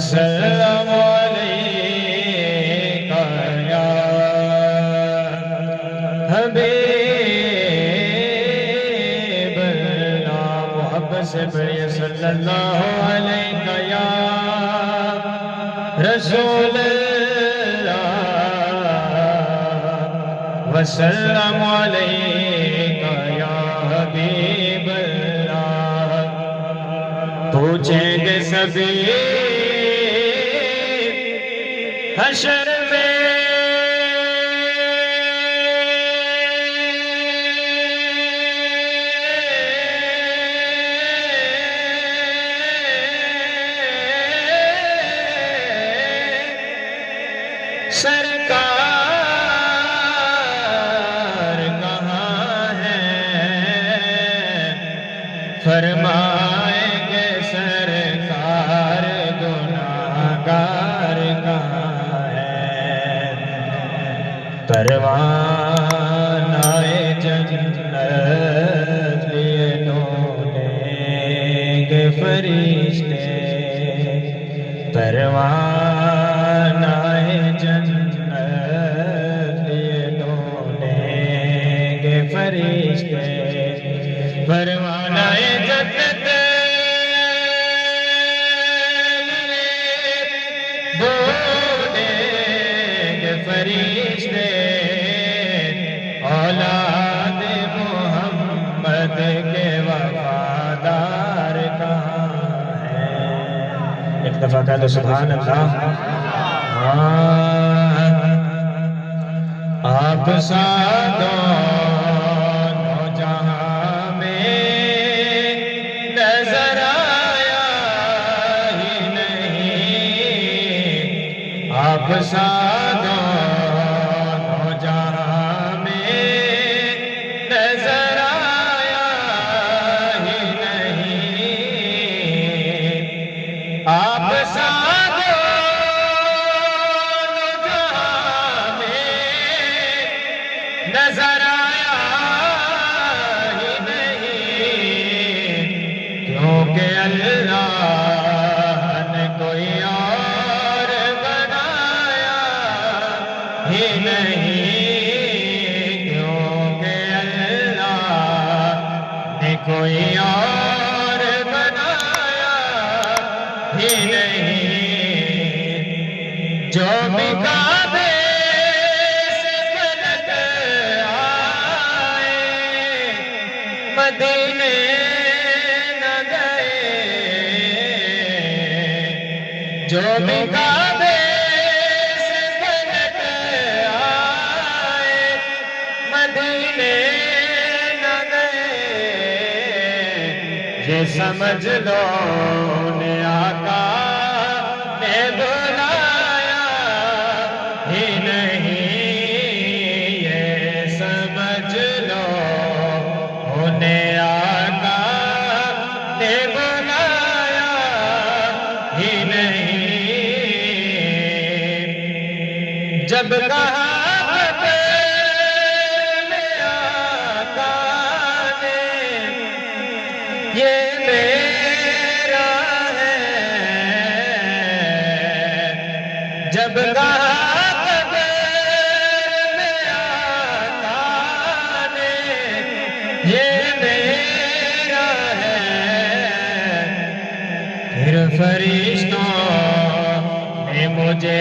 وسلم علیک یا حبیب اللہ محبت سے پڑھیے صلی اللہ علیہ یا رسول اللہ وسلم علیک یا حبیب اللہ پوچھیں گے سبھی حشر میں سرکار کہاں ہے فرمائیں گے سرکار گناہگار کہاں ہے پروانہ جنت لیے ڈولیں گے فرشتے پروانہ جنت لیے ڈولیں گے فرشتے پروانہ جنت ڈولیں گے فرشتے اولاد محمد کے وفادار کہاں ہیں ایک دفعہ کہہ دو سبحان اللہ آپ سادوں جہاں میں نظر آیا ہی نہیں آپ سادوں جہاں میں نظر آیا ہی نہیں آپ نظر آیا ہی نہیں کیونکہ اللہ نے کوئی اور بنایا ہی نہیں کیونکہ اللہ نے کوئی اور بنایا ہی نہیں جو بھی کعبے مدینے نہ گئے جو بھی کعبے سے پلٹ آئے مدینے نہ گئے یہ سمجھ لو نے آقا نے بلایا ہی نہیں یہ سمجھ لو نے آقا نے بلایا ہی نہیں جب کہا آقا نے یہ میرا ہے جب کہا پھر فرشتوں نے مجھے